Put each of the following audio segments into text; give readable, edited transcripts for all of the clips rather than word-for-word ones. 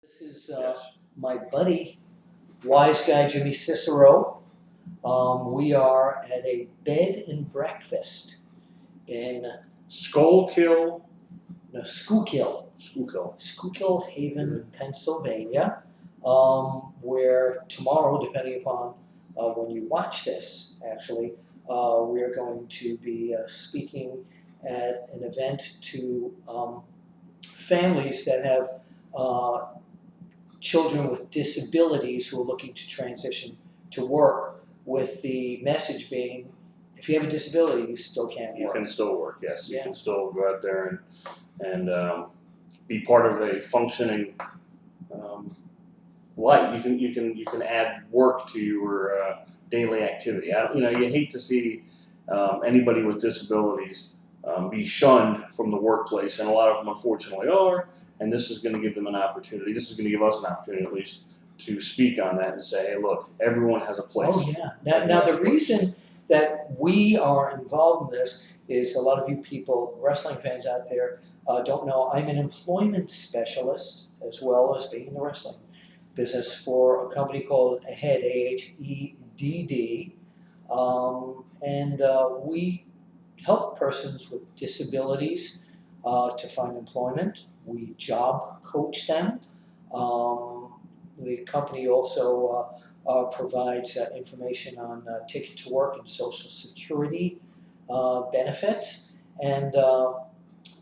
This is Yes. my buddy, Wiseguy Jimmy Cicero. We are at a bed and breakfast in Schuylkill. Schuylkill Haven, Pennsylvania, where tomorrow, depending upon when you watch this, actually, we're going to be speaking at an event to families that have children with disabilities who are looking to transition to work, with the message being, if you have a disability, you still can't work. You can still work, yes. Yeah. You can still go out there and be part of a functioning life. You can add work to your daily activity. You hate to see anybody with disabilities be shunned from the workplace, and a lot of them unfortunately are. And this is going to give them an opportunity. This is going to give us an opportunity, at least, to speak on that and say, hey, look, everyone has a place. Oh, yeah. Now the reason that we are involved in this is a lot of you people, wrestling fans out there, don't know I'm an employment specialist as well as being in the wrestling business for a company called AHED, AHEDD. And we help persons with disabilities to find employment. We job coach them. The company also provides information on Ticket to Work and Social Security benefits. And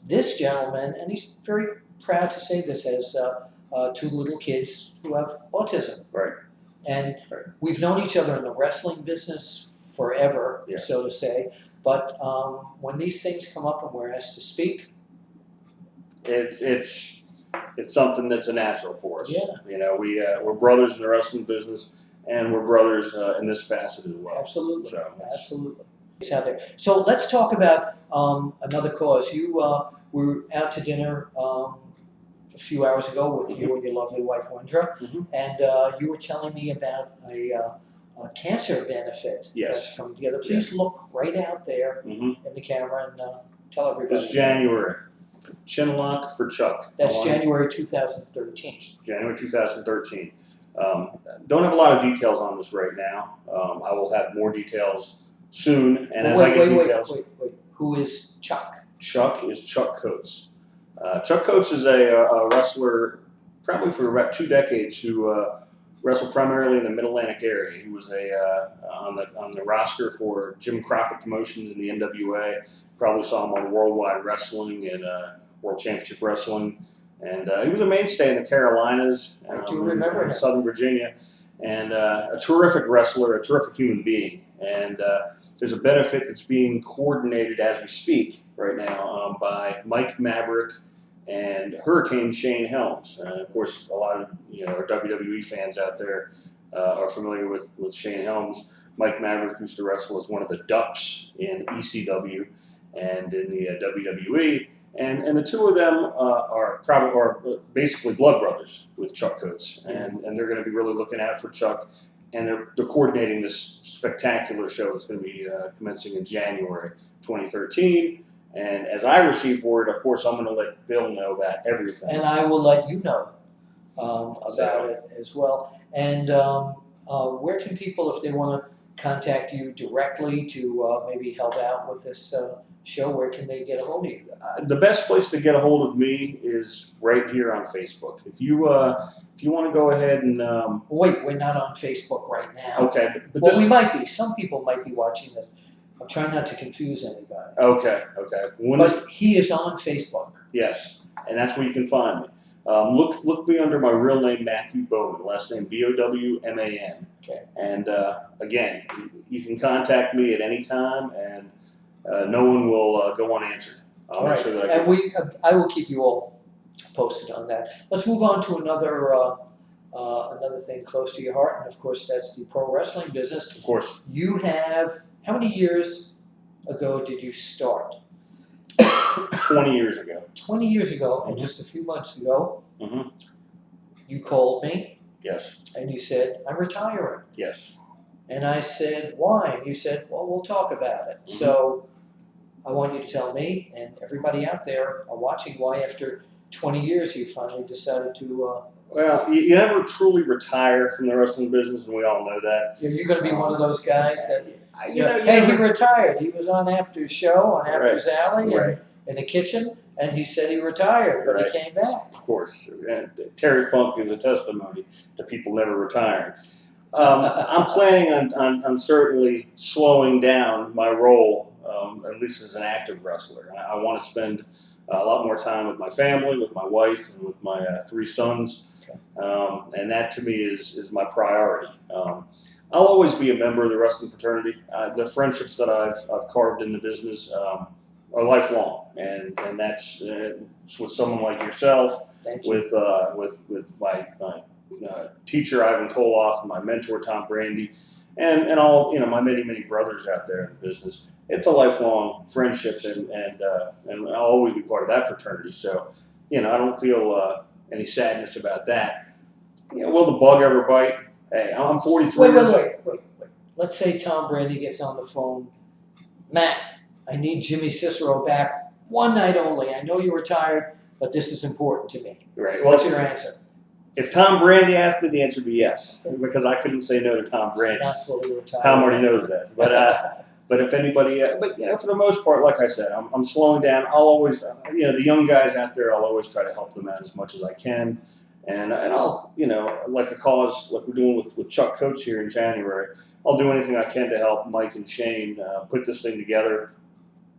this gentleman, and he's very proud to say this, has two little kids who have autism. Right. And Right. we've known each other in the wrestling business forever, Yeah. so to say. But when these things come up and we're asked to speak, It's something that's a natural for us. Yeah. We're brothers in the wrestling business, and we're brothers in this facet as well. absolutely, So absolutely. It's out there. So let's talk about another cause. You were out to dinner a few hours ago with you and your lovely wife, Wendra, and you were telling me about a cancer benefit Yes. that's coming together. Please look right out there in the camera and tell everybody. This January, Chinlock for Chuck. That's January 2013. January 2013. Don't have a lot of details on this right now. I will have more details soon, and as I get details. Wait. Who is Chuck? Chuck is Chuck Coates. Chuck Coates is a wrestler, probably for about 2 decades, who wrestled primarily in the Mid-Atlantic area. He was on the roster for Jim Crockett Promotions in the NWA. Probably saw him on Worldwide Wrestling and World Championship Wrestling. And he was a mainstay in the Carolinas. I do remember him. Southern Virginia. And a terrific wrestler, a terrific human being. And there's a benefit that's being coordinated as we speak right now by Mike Maverick and Hurricane Shane Helms. And of course, a lot of our WWE fans out there are familiar with Shane Helms. Mike Maverick used to wrestle as one of the Ducks in ECW and in the WWE. And the two of them are basically blood brothers with Chuck Coates, and they're going to be really looking out for Chuck, and they're coordinating this spectacular show that's going to be commencing in January 2013. And as I receive word, of course, I'm going to let Bill know about everything. And I will let you know about it as well. And where can people, if they want to contact you directly to maybe help out with this show, where can they get a hold of you? The best place to get a hold of me is right here on Facebook. If you want to go ahead and wait, we're not on Facebook right now. Okay, but well, we might be. Some people might be watching this. I'm trying not to confuse anybody. Okay. But he is on Facebook. Yes, and that's where you can find me. Look me under my real name, Matthew Bowman, last name Bowman. Okay. And again, you can contact me at any time, and no one will go unanswered. All right. Sure that I will keep you all posted on that. Let's move on to another thing close to your heart, and of course that's the pro wrestling business. Of course. You have, how many years ago did you start? 20 years ago. 20 years ago, and just a few months ago, you called me. Yes. And you said, I'm retiring. Yes. And I said, why? And you said, well, we'll talk about it. So I want you to tell me and everybody out there watching why, after 20 years, you finally decided to. Well, you never truly retire from the wrestling business, and we all know that. You're going to be one of those guys that. You He retired. He was on Apter's show on Apter's Alley Right. in the kitchen, and he said he retired, but Right. he came back. Of course, and Terry Funk is a testimony to people never retiring. I'm planning on certainly slowing down my role, at least as an active wrestler. I want to spend a lot more time with my family, with my wife, and with my 3 sons. And that to me is my priority. I'll always be a member of the wrestling fraternity. The friendships that I've carved in the business are lifelong, and that's with someone like yourself, with my teacher Ivan Koloff, and my mentor Tom Brandy, and all my many brothers out there in the business. It's a lifelong friendship, and I'll always be part of that fraternity. So, I don't feel any sadness about that. Will the bug ever bite? Hey, I'm 43. Wait. Let's say Tom Brandy gets on the phone. Matt, I need Jimmy Cicero back one night only. I know you're retired, but this is important to me. Right. What's your answer? If Tom Brandy asked it, the answer would be yes, because I couldn't say no to Tom Brandy. Not fully retired. Tom already knows that. But if anybody, for the most part, like I said, I'm slowing down. I'll always, the young guys out there, I'll always try to help them out as much as I can. And I'll, like a cause, like we're doing with Chuck Coates here in January, I'll do anything I can to help Mike and Shane put this thing together.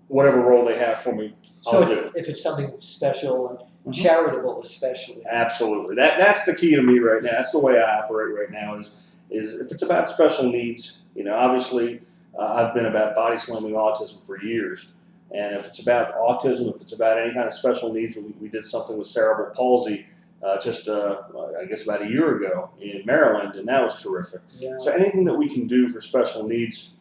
Whatever role they have for me, I'll do. If it's something special and charitable, especially. Absolutely. That's the key to me right now. That's the way I operate right now. Is if it's about special needs, obviously I've been about body slamming autism for years, and if it's about autism, if it's about any kind of special needs, we did something with cerebral palsy. I guess about a year ago in Maryland, and that was terrific. Yeah. So anything that we can do for special needs,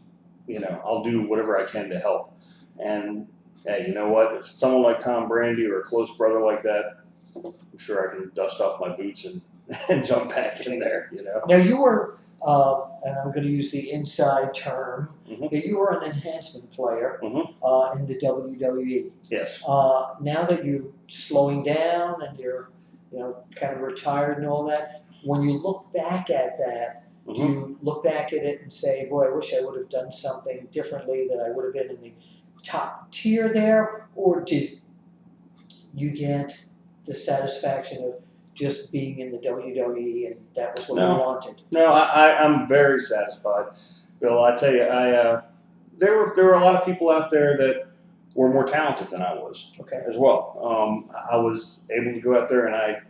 I'll do whatever I can to help. And hey, you know what? If it's someone like Tom Brandy or a close brother like that, I'm sure I can dust off my boots and jump back in there. Now you were, and I'm going to use the inside term. Mm-hmm. You were an enhancement player in the WWE. Yes. Now that you're slowing down and you're kind of retired and all that, when you look back at that, do you look back at it and say, boy, I wish I would have done something differently, that I would have been in the top tier there? Or did you get the satisfaction of just being in the WWE and that was what you wanted? No, I'm very satisfied, Bill. I tell you, there were a lot of people out there that were more talented than I was as well. I was able to go out there and I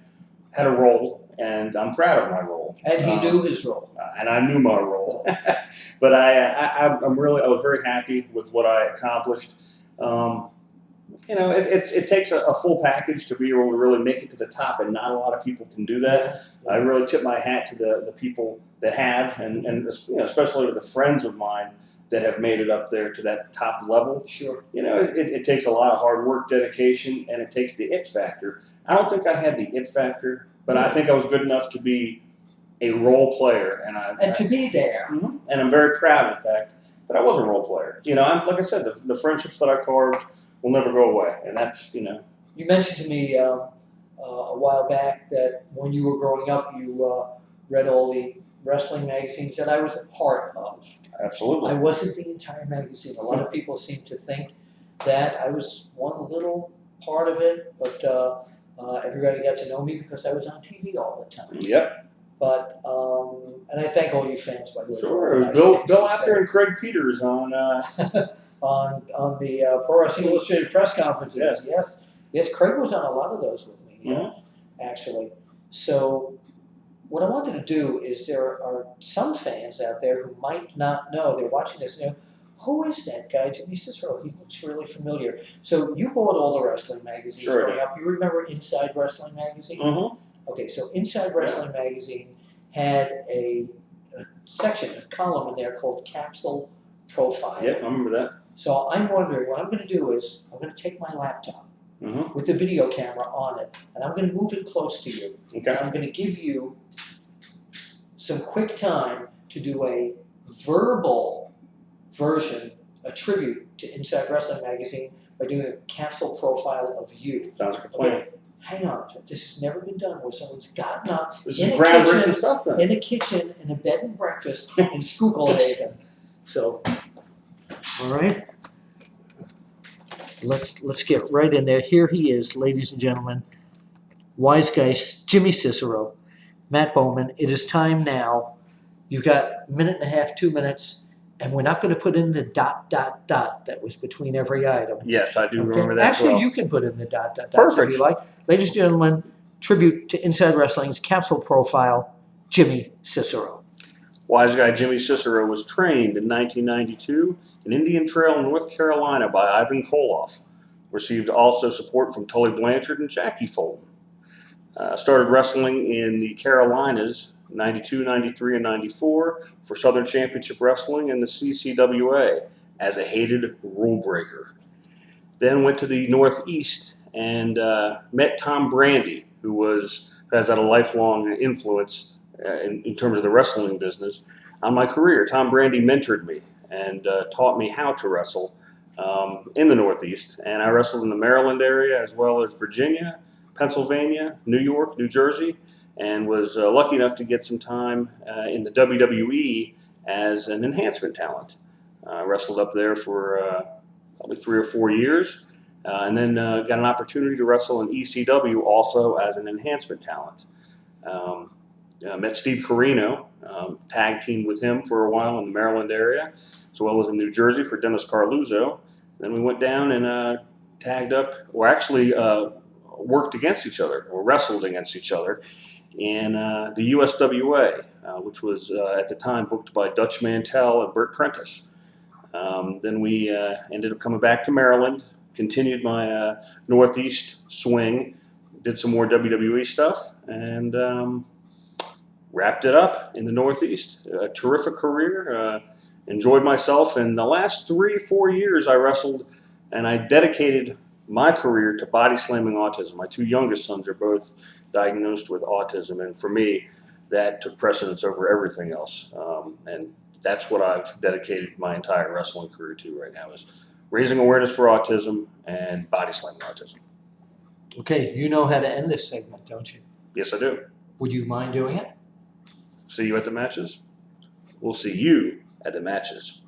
had a role, and I'm proud of my role. And he knew his role. And I knew my role. But I was very happy with what I accomplished. It takes a full package to be able to really make it to the top, and not a lot of people can do that. Yeah. I really tip my hat to the people that have, and especially to the friends of mine that have made it up there to that top level. Sure. It takes a lot of hard work, dedication, and it takes the it factor. I don't think I had the it factor, but I think I was good enough to be a role player, and to be there. And I'm very proud of the fact that I was a role player. Like I said, the friendships that I carved will never go away, and that's You mentioned to me a while back that when you were growing up, you read all the wrestling magazines that I was a part of. Absolutely. I wasn't the entire magazine. A lot of people seem to think that I was one little part of it, but everybody got to know me because I was on TV all the time. Yep. But and I thank all you fans, by the way. Sure. It was Bill Apter and Craig Peters on on the Pro Wrestling Illustrated press conferences. Yes. Craig was on a lot of those with me. Actually. So what I wanted to do is, there are some fans out there who might not know, they're watching this and who is that guy, Jimmy Cicero? He looks really familiar. So you bought all the wrestling magazines growing up. You remember Inside Wrestling Magazine? Okay, so Inside Wrestling Magazine had a section, a column in there called Capsule Profile. Yep, I remember that. So I'm wondering, what I'm going to do is, I'm going to take my laptop with the video camera on it, and I'm going to move it close to you. Okay. And I'm going to give you some quick time to do a verbal version, a tribute to Inside Wrestling Magazine, by doing a capsule profile of you. Sounds like a plan. hang on, this has never been done where someone's gotten up This in is a groundbreaking kitchen, stuff then. in a kitchen, in a bed and breakfast in Schuylkill. So, all right, let's get right in there. Here he is, ladies and gentlemen, Wiseguy Jimmy Cicero, Matt Bowman. It is time now. You've got a minute and a half, 2 minutes, and we're not going to put in the ... that was between every item. Yes, I do Okay? remember that. Actually, well. you can put in the ... Perfect. if you like. Ladies and gentlemen, tribute to Inside Wrestling's capsule profile, Jimmy Cicero. Wiseguy Jimmy Cicero was trained in 1992 in Indian Trail, North Carolina by Ivan Koloff. Received also support from Tully Blanchard and Jackie Fulton. Started wrestling in the Carolinas 92, 93, and 94 for Southern Championship Wrestling and the CCWA as a hated rule breaker. Then went to the Northeast and met Tom Brandy, who has had a lifelong influence in terms of the wrestling business on my career. Tom Brandy mentored me and taught me how to wrestle in the Northeast. And I wrestled in the Maryland area as well as Virginia, Pennsylvania, New York, New Jersey, and was lucky enough to get some time in the WWE as an enhancement talent. I wrestled up there for probably 3 or 4 years, and then got an opportunity to wrestle in ECW also as an enhancement talent. Met Steve Carino, tag teamed with him for a while in the Maryland area, as well as in New Jersey for Dennis Carluzzo. Then we went down and tagged up, or actually worked against each other, or wrestled against each other in the USWA, which was at the time booked by Dutch Mantell and Bert Prentice. Then we ended up coming back to Maryland, continued my Northeast swing, did some more WWE stuff, and wrapped it up in the Northeast. A terrific career. Enjoyed myself. And the last 3 or 4 years I wrestled, and I dedicated my career to body slamming autism. My 2 youngest sons are both diagnosed with autism, and for me, that took precedence over everything else. And that's what I've dedicated my entire wrestling career to right now, is raising awareness for autism and body slamming autism. Okay, you know how to end this segment, don't you? Yes, I do. Would you mind doing it? See you at the matches? We'll see you at the matches.